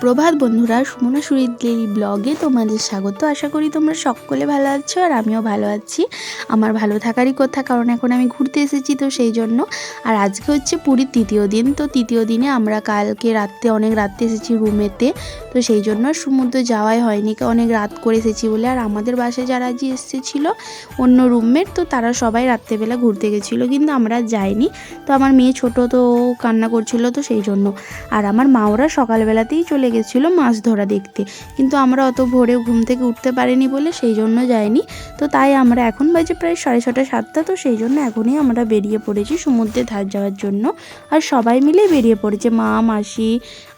সুপ্রভাত বন্ধুরা, সুমনা সুরিত ডেইলি ব্লগে তোমাদের স্বাগত। আশা করি তোমরা সকলে ভালো আছো আর আমিও ভালো আছি। আমার ভালো থাকারই কথা, কারণ এখন আমি ঘুরতে এসেছি, তো সেই জন্য। আর আজকে হচ্ছে পুরীর তৃতীয় দিন। তো তৃতীয় দিনে আমরা কালকে রাত্রে অনেক রাত্রে এসেছি রুমেতে, তো সেই জন্য সমুদ্র যাওয়াই হয়নি, অনেক রাত করে এসেছি বলে। আর আমাদের বাসায় যারা যে এসেছিলো অন্য রুমমেট, তো তারা সবাই রাত্রেবেলা ঘুরতে গেছিলো, কিন্তু আমরা যাইনি। তো আমার মেয়ে ছোটো, তো কান্না করছিলো, তো সেই জন্য। আর আমার মা ওরা সকালবেলাতেই চলে গেছিলো মাছ ধরা দেখতে, কিন্তু আমরা অত ভোরে ঘুম থেকে উঠতে পারিনি বলে সেই জন্য যাইনি। তো তাই আমরা এখন বাজে প্রায় 6:30 7টা, তো সেই জন্য এখনই আমরা বেরিয়ে পড়েছি সমুদ্রের ধার যাওয়ার জন্য। আর সবাই মিলে বেরিয়ে পড়েছে, মা, মাসি,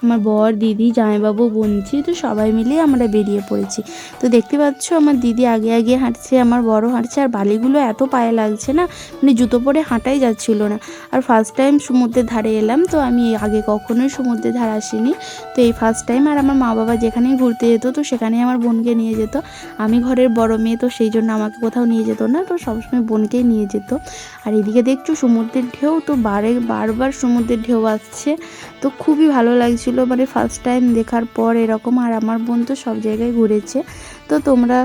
আমার বর, দিদি, জামাইবাবু, বোনঝি, তো সবাই মিলে আমরা বেরিয়ে পড়েছি। তো দেখতে পাচ্ছ আমার দিদি আগে আগে হাঁটছে, আমার বড় হাঁটছে। আর বালিগুলো এত পায়ে লাগছে না, মানে জুতো পরে হাঁটাই যাচ্ছিল না। আর ফার্স্ট টাইম সমুদ্রের ধারে এলাম, তো আমি আগে কখনোই সমুদ্রের ধারে আসিনি, তো এই ফার্স্ট টাইম। আর আমার মা বাবা যেখানেই ঘুরতে যেত, তো সেখানেই আমার বোনকে নিয়ে যেত। আমি ঘরের বড় মেয়ে, তো সেই জন্য আমাকে কোথাও নিয়ে যেত না, তো সবসময় বোনকেই নিয়ে যেত। আর এদিকে দেখছো সমুদ্রের ঢেউ, তো বারবার সমুদ্রের ঢেউ আসছে, তো খুবই ভালো লাগছিলো, মানে ফার্স্ট টাইম দেখার পর এরকম। আর আমার বোন তো সব জায়গায় ঘুরেছে, তো তোমরা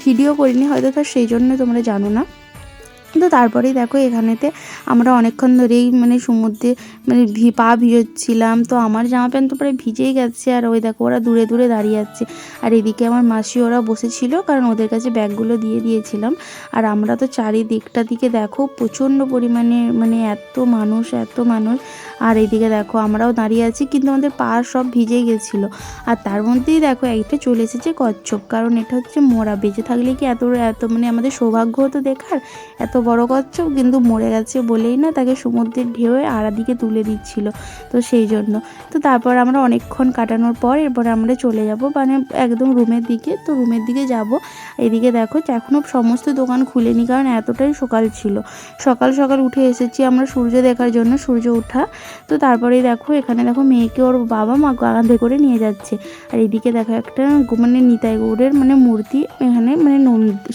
ভিডিও করিনি হয়তো, তো সেই জন্য তোমরা জানো না। তো তারপরেই দেখো এখানেতে আমরা অনেকক্ষণ ধরেই মানে সমুদ্রে মানে পা ভিজোচ্ছিলাম, তো আমার জামা প্যান্ট তো প্রায় ভিজেই গেছে। আর ওই দেখো ওরা দূরে দূরে দাঁড়িয়ে আছে। আর এদিকে আমার মাসি ওরা বসেছিল, কারণ ওদের কাছে ব্যাগগুলো দিয়ে দিয়েছিলাম। আর আমরা তো চারিদিকটা দিকে দেখো প্রচণ্ড পরিমাণে মানে এত মানুষ। আর এইদিকে দেখো আমরাও দাঁড়িয়ে আছি, কিন্তু আমাদের পা সব ভিজে গেছিলো। আর তার মধ্যেই দেখো একটা চলে এসেছে কচ্ছপ, কারণ এটা হচ্ছে মরা। বেঁচে থাকলে কি এত মানে আমাদের সৌভাগ্য হতো দেখার, এত বড় কচ্ছপ, কিন্তু মরে গেছে বলেই না তাকে সমুদ্রের ঢেউয়ে আড়াদিকে তুলে দিচ্ছিল, তো সেই জন্য। তো তারপর আমরা অনেকক্ষণ কাটানোর পর এরপরে আমরা চলে যাব মানে একদম রুমের দিকে, তো রুমের দিকে যাব। এদিকে দেখো এখনও সমস্ত দোকান খুলেনি, কারণ এতটাই সকাল ছিল। সকাল সকাল উঠে এসেছি আমরা সূর্য দেখার জন্য, সূর্য ওঠা। তো তারপরেই দেখো এখানে দেখো মেয়েকে ওর বাবা মা কাঁধে করে নিয়ে যাচ্ছে। আর এদিকে দেখো একটা মানে নিতাই গৌড়ের মানে মূর্তি এখানে, মানে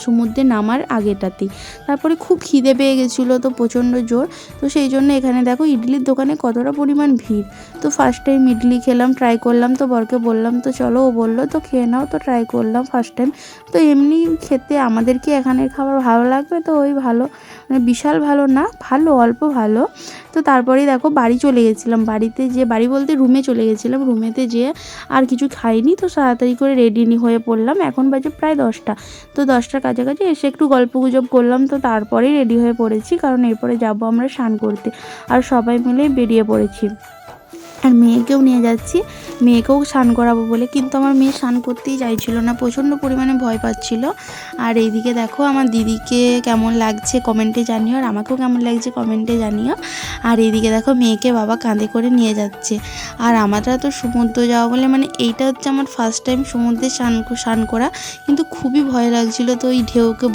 সমুদ্রে নামার আগেটাতেই। তারপরে খুব খিদে পেয়ে গেছিলো, তো প্রচণ্ড জোর, তো সেই জন্য এখানে দেখো ইডলির দোকানে কতটা পরিমাণ ভিড়। তো ফার্স্ট টাইম ইডলি খেলাম, ট্রাই করলাম, তো বরকে বললাম তো চলো, ও বললো তো খেয়ে নাও, তো ট্রাই করলাম ফার্স্ট টাইম। তো এমনি খেতে আমাদের কি এখানের খাবার ভালো লাগবে, তো ওই ভালো, মানে বিশাল ভালো না, ভালো, অল্প ভালো। তো তারপরেই দেখো বাড়ি চলে গেছিলাম, বাড়িতে যে বাড়ি বলতে রুমে চলে গেছিলাম, রুমেতে যেয়ে আর কিছু খাইনি, তো তাড়াতাড়ি করে রেডি হয়ে পড়লাম। এখন বাজে প্রায় 10টা, তো 10টার কাছাকাছি এসে একটু গল্প গুজব করলাম, তো তারপরেই রেডি হয়ে পড়েছি, কারণ এরপরে যাবো আমরা স্নান করতে। আর সবাই মিলে বেরিয়ে পড়েছি। আর মেয়েকেও নিয়ে যাচ্ছি, মেয়েকেও স্নান করাবো বলে, কিন্তু আমার মেয়ে স্নান করতেই চাইছিল না, প্রচণ্ড পরিমাণে ভয় পাচ্ছিল। আর এইদিকে দেখো আমার দিদিকে কেমন লাগছে কমেন্টে জানিও, আর আমাকেও কেমন লাগছে কমেন্টে জানিও। আর এইদিকে দেখো মেয়েকে বাবা কাঁধে করে নিয়ে যাচ্ছে। আর আমরা তো সমুদ্র যাওয়া বলে মানে এইটা হচ্ছে আমার ফার্স্ট টাইম সমুদ্রে স্নান করা, কিন্তু খুবই ভয় লাগছিলো, তো ওই ঢেউকে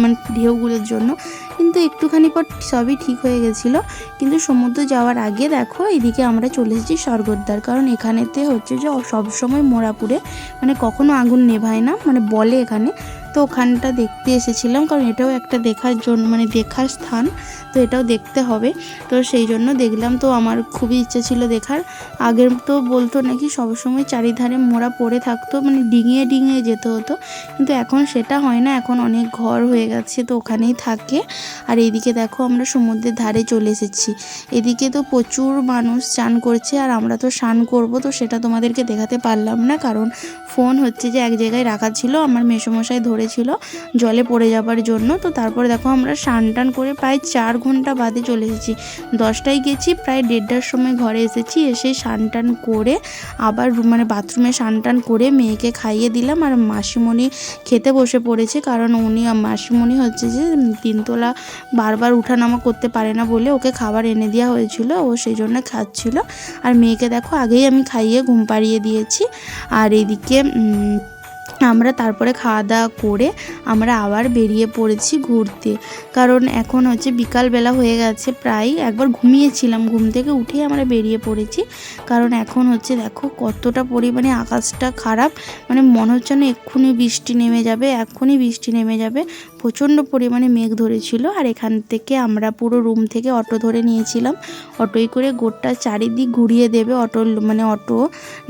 মানে ঢেউগুলোর জন্য। কিন্তু একটুখানি পর সবই ঠিক হয়ে গেছিলো। কিন্তু সমুদ্র যাওয়ার আগে দেখো এদিকে আমরা চলে এসেছি স্বর্গদ্বার, কারণ এখানেতে হচ্ছে যে সবসময় মোড়াপুরে মানে কখনো আগুন নেভায় না, মানে বলে এখানে। তো ওখানটা দেখতে এসেছিলাম, কারণ এটাও একটা দেখার জন্য মানে দেখার স্থান, তো এটাও দেখতে হবে, তো সেই জন্য দেখলাম। তো আমার খুবই ইচ্ছে ছিল দেখার। আগের তো বলতো নাকি সবসময় চারিধারে মোড়া পড়ে থাকতো, মানে ডিঙিয়ে ডিঙিয়ে যেতে হতো, কিন্তু এখন সেটা হয় না, এখন অনেক ঘর হয়ে গেছে, তো ওখানেই থাকে। আর এইদিকে দেখো আমরা সমুদ্রের ধারে চলে এসেছি। এদিকে তো প্রচুর মানুষ স্নান করছে, আর আমরা তো স্নান করবো, তো সেটা তোমাদেরকে দেখাতে পারলাম না, কারণ ফোন হচ্ছে যে এক জায়গায় রাখা ছিল, আমার মেসোমশাই ধরেছিল জলে পড়ে যাবার জন্য। তো তারপরে দেখো আমরা স্নান টান করে প্রায় 4 ঘন্টা বাদে চলে এসেছি। 10টায় গেছি, প্রায় 1:30টার সময় ঘরে এসেছি। এসে স্নান টান করে আবার মানে বাথরুমে স্নান টান করে মেয়েকে খাইয়ে দিলাম। আর মাসিমণি খেতে বসে পড়েছে, কারণ মাসিমণি হচ্ছে যে 3তলা বারবার উঠানামা করতে পারে না বলে ওকে খাবার এনে দেওয়া হয়েছিল, ও সেই জন্য খাচ্ছিল। আর মেয়েকে দেখো আগেই আমি খাইয়ে ঘুম পাড়িয়ে দিয়েছি। আর এইদিকে আমরা তারপরে খাওয়া দাওয়া করে আমরা আবার বেরিয়ে পড়েছি ঘুরতে, কারণ এখন হচ্ছে বিকালবেলা হয়ে গেছে প্রায়। একবার ঘুমিয়েছিলাম, ঘুম থেকে উঠেই আমরা বেরিয়ে পড়েছি, কারণ এখন হচ্ছে দেখো কতটা পরিমাণে আকাশটা খারাপ, মানে মনে হচ্ছে না এক্ষুনি বৃষ্টি নেমে যাবে, প্রচণ্ড পরিমাণে মেঘ ধরেছিল। আর এখান থেকে আমরা পুরো রুম থেকে অটো ধরে নিয়েছিলাম, অটোয় করে গোটা চারিদিক ঘুরিয়ে দেবে অটো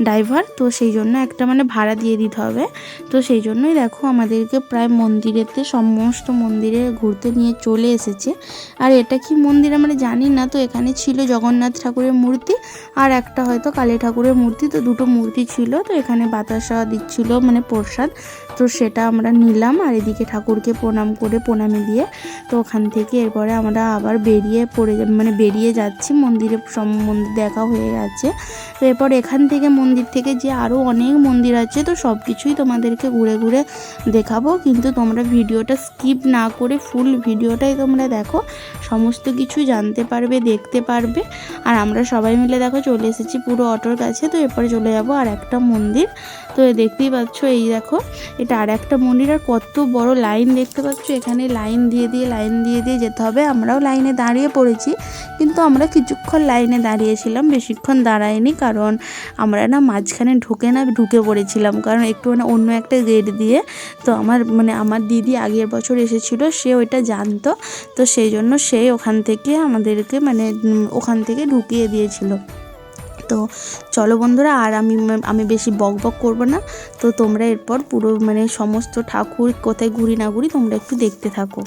ড্রাইভার। তো সেই জন্য একটা ভাড়া দিয়ে দিতে হবে। তো সেই জন্যই দেখো আমাদেরকে প্রায় মন্দিরেতে সমস্ত মন্দিরে ঘুরতে নিয়ে চলে এসেছে। আর এটা কি মন্দির আমরা জানি না। তো এখানে ছিল জগন্নাথ ঠাকুরের মূর্তি আর একটা হয়তো কালী ঠাকুরের মূর্তি। তো দুটো মূর্তি ছিল। তো এখানে বাতাসা দিচ্ছিল প্রসাদ, তো সেটা আমরা নিলাম। আর এদিকে ঠাকুরকে প্রণাম করে প্রণামী দিয়ে তো ওখান থেকে এরপরে আমরা আবার বেরিয়ে যাচ্ছি। মন্দির দেখা হয়ে গেছে। তো এরপর এখান থেকে মন্দির থেকে যে আরও অনেক মন্দির আছে, তো সব কিছুই তোমাদেরকে ঘুরে ঘুরে দেখাবো। কিন্তু তোমরা ভিডিওটা স্কিপ না করে ফুল ভিডিওটাই তোমরা দেখো, সমস্ত কিছু জানতে পারবে, দেখতে পারবে। আর আমরা সবাই মিলে দেখো চলে এসেছি পুরো অটোর কাছে। তো এরপরে চলে যাব আর একটা মন্দির। তো দেখতেই পাচ্ছ, এই দেখো এটা আর একটা মন্দির। আর কত বড় লাইন দেখতে পাচ্ছ, এখানে লাইন দিয়ে যেতে হবে। আমরাও লাইনে দাঁড়িয়ে পড়েছি, কিন্তু আমরা কিছুক্ষণ লাইনে দাঁড়িয়েছিলাম, বেশিক্ষণ দাঁড়াইনি। কারণ আমরা মাঝখানে ঢুকে পড়েছিলাম, কারণ একটু অন্য একটা গেট দিয়ে। তো আমার দিদি আগের বছর এসেছিল, সে ওইটা জানতো। তো সেই জন্য সে ওখান থেকে আমাদেরকে ওখান থেকে ঢুকিয়ে দিয়েছিল। তো চলো বন্ধুরা, আর আমি বেশি বক করবো না। তো তোমরা এরপর পুরো সমস্ত ঠাকুর কোথায় ঘুরি না ঘুরি তোমরা একটু দেখতে থাকো।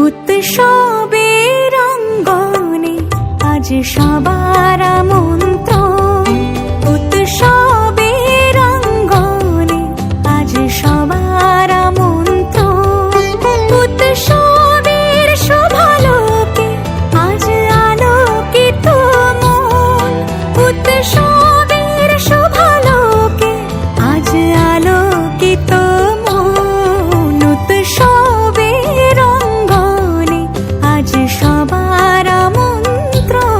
উৎসবের অঙ্গনে আজ সবার আমন্ত্রণ, উৎসবের অঙ্গনে আজ সবার আমন্ত্রণ। উৎসবের শোভালোকে আজ আলোকিত মন, উৎসবের শোভালোকে আজ আলোকিত মন। উৎসবের অঙ্গনে আজ সবার আমন্ত্রণ।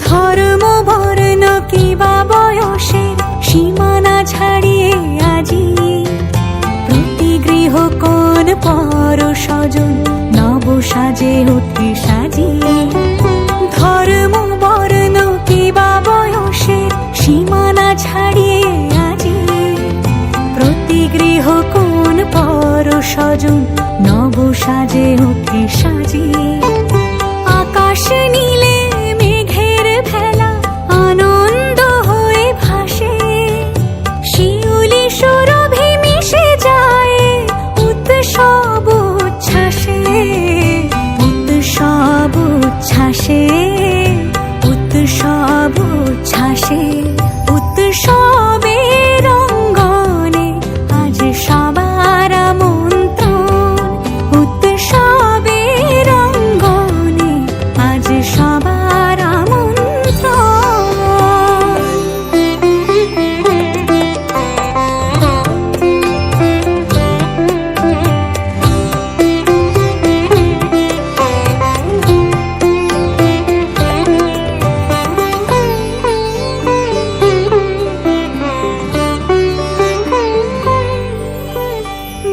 ধর্ম বর্ণ কিবা বয়সের সীমানা ছাড়িয়ে আজি প্রতি গৃহ কোন পর স্বজন নব সাজে উঠে সাজিয়ে। ধর্ম বর্ণ কিবা বয়সের সীমানা ছাড়িয়ে আজি প্রতি গৃহ কোন পর স্বজন নব সাজে উঠে সাজিয়ে। আকাশ নীলে মেঘের ভেলা আনন্দ হয়ে ভাসে, শিউলি সুরভি মিশে যায় উৎসব উচ্ছ্বাসে, উৎসব উচ্ছ্বাসে, উৎসব উচ্ছ্বাসে। উৎসবের অঙ্গনে আজ সবার আমন্ত্রণ, উৎসবের অঙ্গনে আজ সবার আমন্ত্রণ।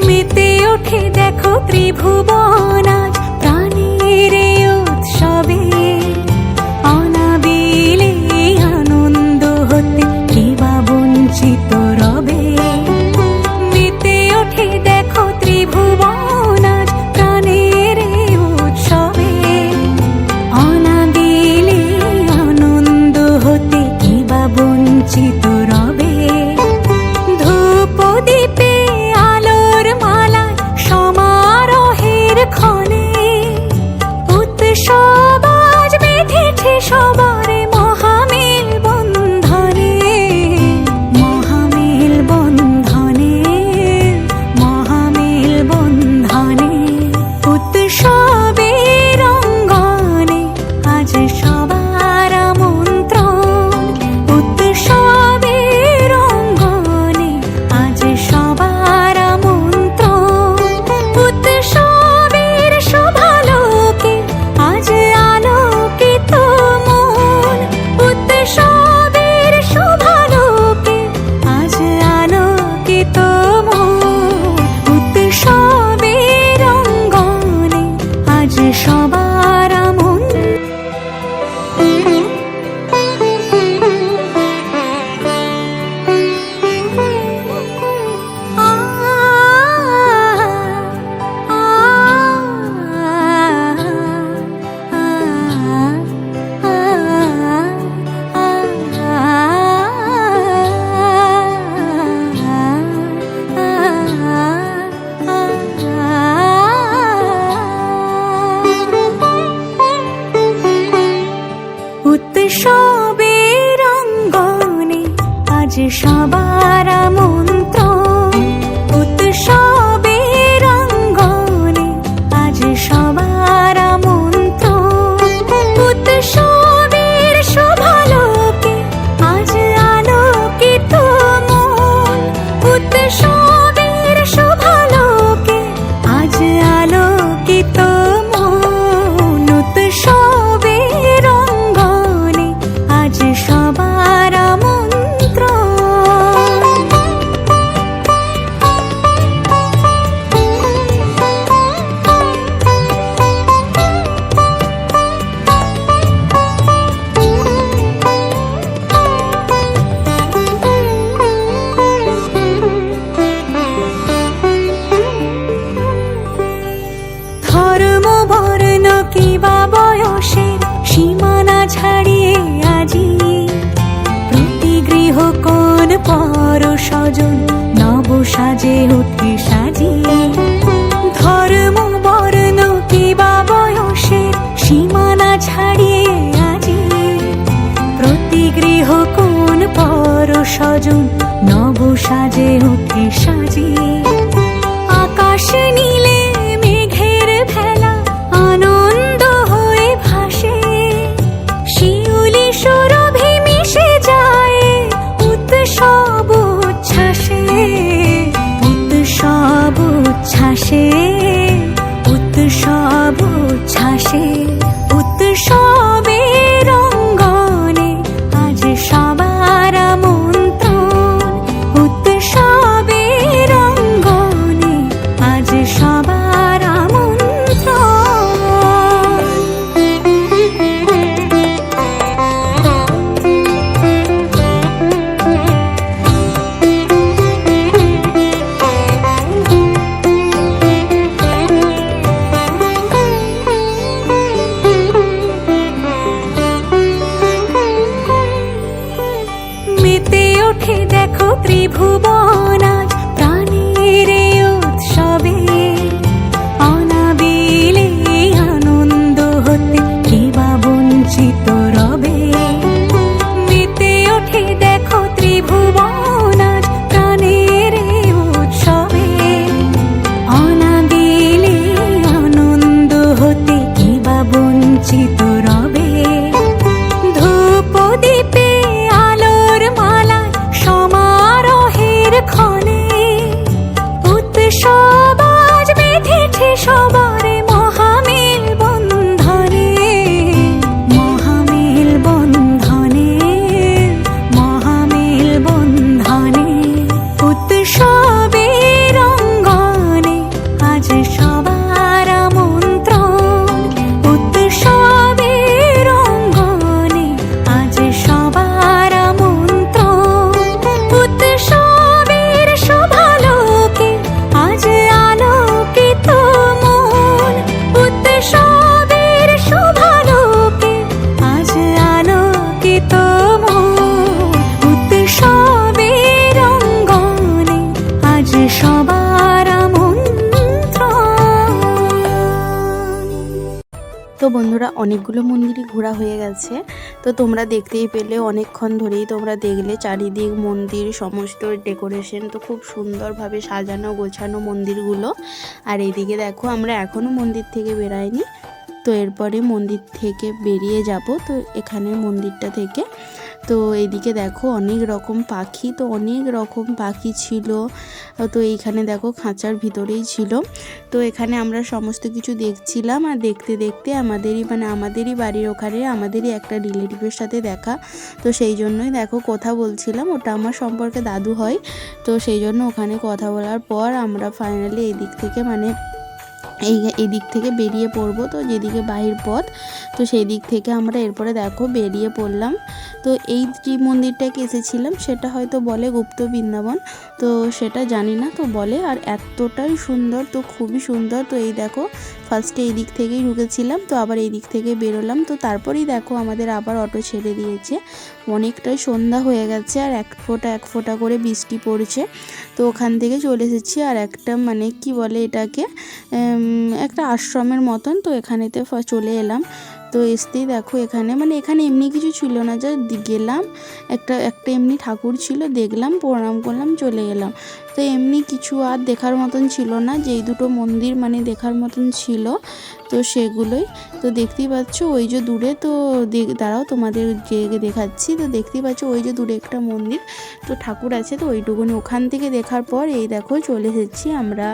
মেতে ওঠে দেখো ত্রিভুবন আজ প্রাণের এই উৎসবে, অনাবিলে আনন্দ হতে কিবা বঞ্চিত রবে। মেতে ওঠে দেখো ত্রিভুবন আজ প্রাণের এই উৎসবে, অনাবিলে আনন্দ হতে কিবা বঞ্চিত রবে। ধূপ দীপে আলোর মালা সমারোহের ক্ষণে স্বজন নব সাজে ওঠে সাজিয়ে। ধর্ম বর্ণ কিবা বয়সের সীমানা ছাড়িয়ে আজি প্রতি গৃহ কোন পর স্বজন নব সাজে ওঠে সাজিয়ে। আকাশ নীলে মেঘের ভেলা আনন্দ হয়ে ভাসে, শিউলি সুরভি মিশে যায় উৎসব উচ্ছ্বাসে। উৎসব উচ্ছ্বাসে, উৎসব উচ্ছ্বাসে। উৎসবের অঙ্গনে আজ সবার আমন্ত্রণ। উৎসবের অঙ্গনে আজ সবার আমন্ত্রণ। মেতে ওঠে দেখো ত্রিভুবন আজ প্রাণের এই উৎসবে। অনাবিলে আনন্দ হতে কে বা বঞ্চিত রবে। মেতে ওঠে দেখো ত্রিভুবন আজ প্রাণের এই উৎসবে। অনাবিলে আনন্দ হতে কে বা বঞ্চিত রবে। ধূপ দীপে আলোর মালায় সমারোহের ক্ষণে উৎসব আজ বেঁধেছে সবার মহামেল বন্ধনে। মহামেল বন্ধনে, মহামেল বন্ধনে। উৎসবের অঙ্গনে আজ সবার আমন্ত্রণ। উৎসবের অঙ্গনে আজ সবার আমন্ত্রণ। উৎসবের শোভালোকে আজ আলোকিত মন। উৎসবের শোভালোকে আজ আলোকিত মন। উৎসবের অঙ্গনে আজ সবার আমন্ত্রণ। তো বন্ধুরা, অনেকগুলো মন্দিরই ঘোরা হয়ে গেছে। তো তোমরা দেখতেই পেলে, অনেকক্ষণ ধরেই তোমরা দেখলে চারিদিক মন্দির, সমস্ত ডেকোরেশন তো খুব সুন্দরভাবে সাজানো গোছানো মন্দিরগুলো। আর এইদিকে দেখো, আমরা এখনও মন্দির থেকে বেরাইনি। তো এরপরে মন্দির থেকে বেরিয়ে যাব। তো এখানে মন্দিরটা থেকে তো এইদিকে দেখো অনেক রকম পাখি, তো অনেক রকম পাখি ছিল। তো এইখানে দেখো খাঁচার ভিতরেই ছিল। তো এখানে আমরা সমস্ত কিছু দেখছিলাম, আর দেখতে দেখতে আমাদেরই বাড়ির ওখানে আমাদেরই একটা রিলেটিভের সাথে দেখা। তো সেই জন্যই দেখো কথা বলছিলাম, ওটা আমার সম্পর্কে দাদু হয়। তো সেই জন্য ওখানে কথা বলার পর আমরা ফাইনালি এই দিক থেকে বেরিয়ে পড়বো। তো যেদিকে বাহির পথ, তো সেই দিক থেকে আমরা এরপরে দেখো বেরিয়ে পড়লাম। তো এই যে মন্দিরটাকে এসেছিলাম সেটা হয়তো বলে গুপ্ত বৃন্দাবন, তো সেটা জানি না, তো বলে। আর এতটাই সুন্দর, তো খুবই সুন্দর। তো এই দেখো ফার্স্টে এই দিক থেকেই ঢুকেছিলাম, তো আবার এই দিক থেকে বেরোলাম। তো তারপরেই দেখো আমাদের আবার অটো ছেড়ে দিয়েছে। অনেকটাই সন্ধ্যা হয়ে গেছে, আর এক ফোঁটা করে বৃষ্টি পড়ছে। তো ওখান থেকে চলে এসেছি আর একটা কি বলে এটাকে, একটা আশ্রমের মতন। তো এখানেতে চলে এলাম। তো আসতেই দেখো এখানে এখানে এমনি কিছু ছিল না, যা গেলাম একটা এমনি ঠাকুর ছিল, দেখলাম, প্রণাম করলাম, চলে গেলাম। তো এমনি কিছু আর দেখার মতন ছিল না। যেই দুটো মন্দির দেখার মতন ছিল, তো সেগুলোই। তো দেখতেই পাচ্ছ ওই যে দূরে, তো দাঁড়াও তোমাদের দেখাচ্ছি। তো দেখতেই পাচ্ছ ওই যে দূরে একটা মন্দির, তো ঠাকুর আছে। তো ওইটুকুনি ওখান থেকে দেখার পর এই দেখো চলে এসেছি আমরা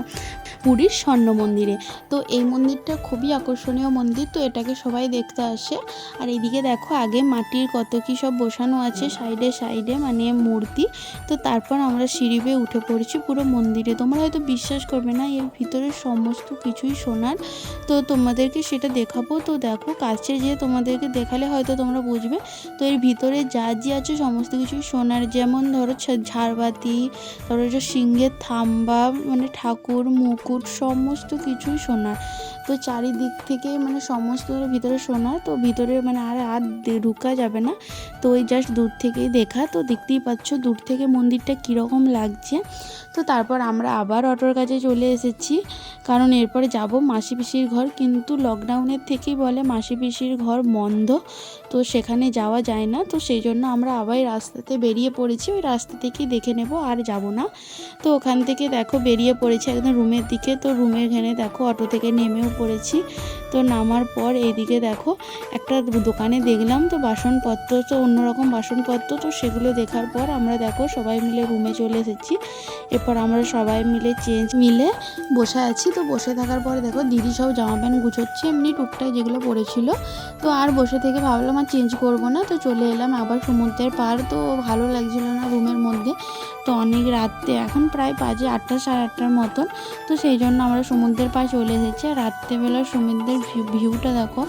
পুরীর স্বর্ণ মন্দিরে। তো এই মন্দিরটা খুবই আকর্ষণীয় মন্দির, তো এটাকে সবাই দেখতে আসে। আর এইদিকে দেখো আগে মাটির কত কি সব বসানো আছে সাইডে সাইডে মূর্তি। তো তারপর আমরা সিঁড়ি বেয়ে উঠে পড়েছি পুরো মন্দিরে। তোমরা হয়তো বিশ্বাস করবে না, এর ভিতরে সমস্ত কিছুই সোনার। তো তোমাদেরকে সেটা দেখাবো। তো দেখো কাছে যেয়ে তোমাদেরকে দেখালে হয়তো তোমরা বুঝবে। তো এর ভিতরে যা আছে সমস্ত কিছুই সোনার। যেমন ধরো ঝাড়বাতি, তারপরে সিংহের থাম্বা, ঠাকুর মুকুট, মুকুট সমস্ত কিছুই সোনার। তো চারিদিক থেকে মানে সমস্ত ভিতরে সোনার, তো ভিতরে মানে আর ঢুকা যাবে না। তো ওই জাস্ট দূর থেকেই দেখা, তো দেখতেই পাচ্ছ দূর থেকে মন্দিরটা কীরকম লাগছে। তো তারপর আমরা আবার অটোর কাছে চলে এসেছি, কারণ এরপরে যাব মাসি পিসির ঘর, কিন্তু লকডাউনের থেকেই বলে মাসি পিসির ঘর বন্ধ, তো সেখানে যাওয়া যায় না। তো সেই জন্য আমরা আবার রাস্তাতে বেরিয়ে পড়েছি, ওই রাস্তা থেকেই দেখে নেব, আর যাব না। তো ওখান থেকে দেখো বেরিয়ে পড়েছি একদম রুমের দিকে। তো রুমের এখানে দেখো অটো থেকে নেমেও পড়েছি। তো নামার পর এইদিকে দেখো একটা দোকানে দেখলাম তো বাসনপত্র, তো অন্যরকম বাসনপত্র, তো সেগুলো দেখার পর আমরা দেখো সবাই মিলে রুমে চলে এসেছি। এরপর আমরা সবাই মিলে মিলে বসে আছি। তো বসে থাকার পরে দেখো দিদি সব জামা প্যান্ট গুছোচ্ছে, এমনি টুকটাক যেগুলো পড়েছিল। তো আর বসে থেকে ভাবলাম আর চেঞ্জ করবো না, তো চলে এলাম আবার সমুদ্রের পার। তো ভালো লাগছিল না রুমের মধ্যে, তো অনেক রাত্রে এখন প্রায় বাজে 8টা সাড়ে 8টার মতন। তো সেই জন্য আমরা সমুদ্রের পাড়ে চলে এসেছি। আর রাত্রেবেলা সমুদ্রের ভিউটা দেখো,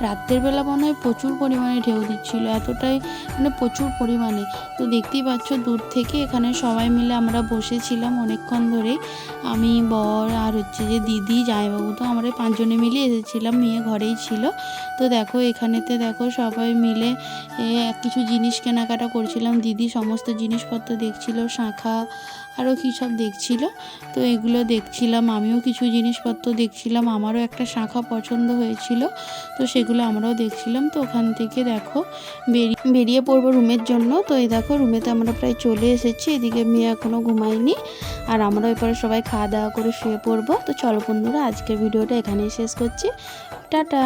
রাত্রের বেলা মনে হয় প্রচুর পরিমাণে ঢেউ দিচ্ছিলো, এতটাই মানে প্রচুর পরিমাণে। তো দেখতেই পাচ্ছ দূর থেকে এখানে সবাই মিলে আমরা বসেছিলাম অনেকক্ষণ ধরে, আমি, বর আর হচ্ছে যে দিদি, জামাইবাবু, তো আমরা 5 জনে মিলে এসেছিলাম, মেয়ে ঘরেই ছিল। তো দেখো এখানেতে দেখো সবাই মিলে কিছু জিনিস কেনাকাটা করছিলাম, দিদি সমস্ত জিনিসপত্র দেখছিল, শাঁখা আরও কী সব দেখছিল। তো এগুলো দেখছিলাম, আমিও কিছু জিনিসপত্র দেখছিলাম, আমারও একটা শাঁখা পছন্দ হয়েছিল, তো সেগুলো আমরাও দেখছিলাম। তো ওখান থেকে দেখো বেরিয়ে পড়বো রুমের জন্য। তো এই দেখো রুমেতে আমরা প্রায় চলে এসেছি, এদিকে মেয়ে এখনও ঘুমায়নি, আর আমরা এরপরে সবাই খাওয়া দাওয়া করে শুয়ে পড়বো। তো চলো বন্ধুরা, আজকের ভিডিওটা এখানেই শেষ করছি, টাটা।